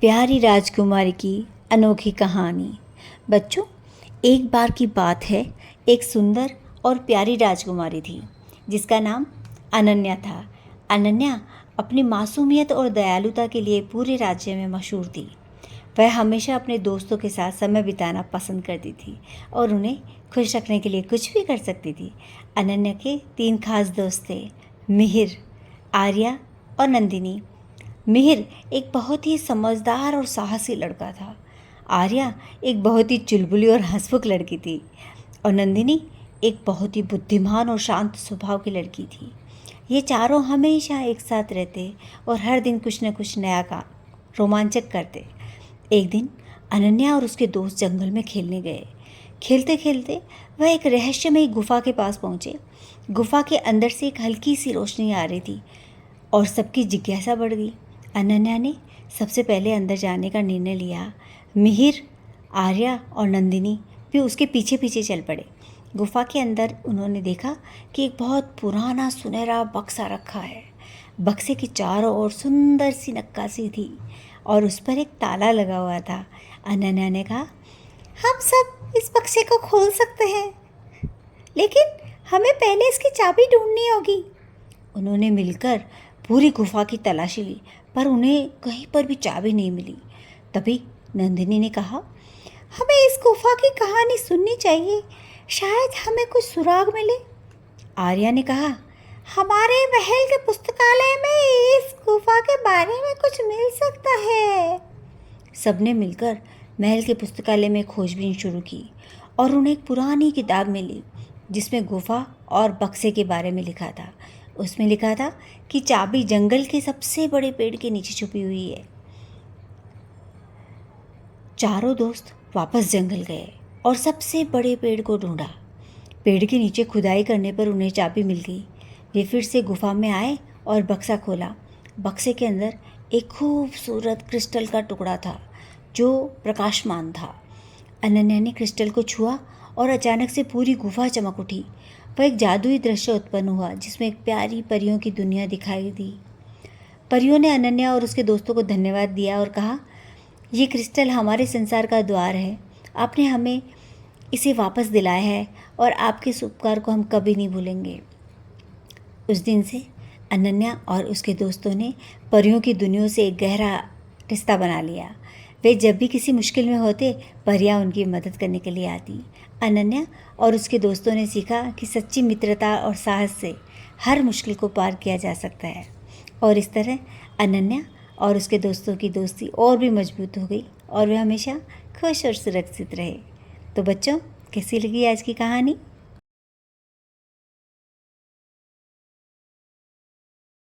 प्यारी राजकुमारी की अनोखी कहानी। बच्चों, एक बार की बात है, एक सुंदर और प्यारी राजकुमारी थी जिसका नाम अनन्या था। अनन्या अपनी मासूमियत और दयालुता के लिए पूरे राज्य में मशहूर थी। वह हमेशा अपने दोस्तों के साथ समय बिताना पसंद करती थी और उन्हें खुश रखने के लिए कुछ भी कर सकती थी। अनन्या के 3 खास दोस्त थे, मिहिर, आर्या और नंदिनी। मिहिर एक बहुत ही समझदार और साहसी लड़का था। आर्या एक बहुत ही चुलबुली और हंसमुख लड़की थी और नंदिनी एक बहुत ही बुद्धिमान और शांत स्वभाव की लड़की थी। ये चारों हमेशा एक साथ रहते और हर दिन कुछ न कुछ नया काम रोमांचक करते। एक दिन अनन्या और उसके दोस्त जंगल में खेलने गए। खेलते खेलते वह एक रहस्यमयी गुफा के पास पहुँचे। गुफा के अंदर से एक हल्की सी रोशनी आ रही थी और सबकी जिज्ञासा बढ़ गई। अनन्या ने सबसे पहले अंदर जाने का निर्णय लिया। मिहिर, आर्या और नंदिनी भी उसके पीछे पीछे चल पड़े। गुफा के अंदर उन्होंने देखा कि एक बहुत पुराना सुनहरा बक्सा रखा है। बक्से के चारों ओर सुंदर सी नक्काशी थी और उस पर एक ताला लगा हुआ था। अनन्या ने कहा, हम सब इस बक्से को खोल सकते हैं, लेकिन हमें पहले इसकी चाबी ढूंढनी होगी। उन्होंने मिलकर पूरी गुफा की तलाशी ली, पर उन्हें कहीं पर भी चाबी नहीं मिली। तभी नंदिनी ने कहा, हमें इस गुफा की कहानी सुननी चाहिए, शायद हमें कुछ सुराग मिले। आर्या ने कहा, हमारे महल के पुस्तकालय में इस गुफा के बारे में कुछ मिल सकता है। सबने मिलकर महल के पुस्तकालय में खोजबीन शुरू की और उन्हें एक पुरानी किताब मिली जिसमें गुफा और बक्से के बारे में लिखा था। उसमें लिखा था कि चाबी जंगल के सबसे बड़े पेड़ के नीचे छुपी हुई है। चारों दोस्त वापस जंगल गए और सबसे बड़े पेड़ को ढूंढा। पेड़ के नीचे खुदाई करने पर उन्हें चाबी मिल गई। वे फिर से गुफा में आए और बक्सा खोला। बक्से के अंदर एक खूबसूरत क्रिस्टल का टुकड़ा था जो प्रकाशमान था। अनन्या ने क्रिस्टल को छुआ और अचानक से पूरी गुफा चमक उठी। वह एक जादुई दृश्य उत्पन्न हुआ जिसमें एक प्यारी परियों की दुनिया दिखाई दी। परियों ने अनन्या और उसके दोस्तों को धन्यवाद दिया और कहा, ये क्रिस्टल हमारे संसार का द्वार है। आपने हमें इसे वापस दिलाया है और आपके इस उपकार को हम कभी नहीं भूलेंगे। उस दिन से अनन्या और उसके दोस्तों ने परियों की दुनिया से एक गहरा रिश्ता बना लिया। वे जब भी किसी मुश्किल में होते, परियां उनकी मदद करने के लिए आती। अनन्या और उसके दोस्तों ने सीखा कि सच्ची मित्रता और साहस से हर मुश्किल को पार किया जा सकता है और इस तरह अनन्या और उसके दोस्तों की दोस्ती और भी मजबूत हो गई और वे हमेशा खुश और सुरक्षित रहे। तो बच्चों, कैसी लगी आज की कहानी?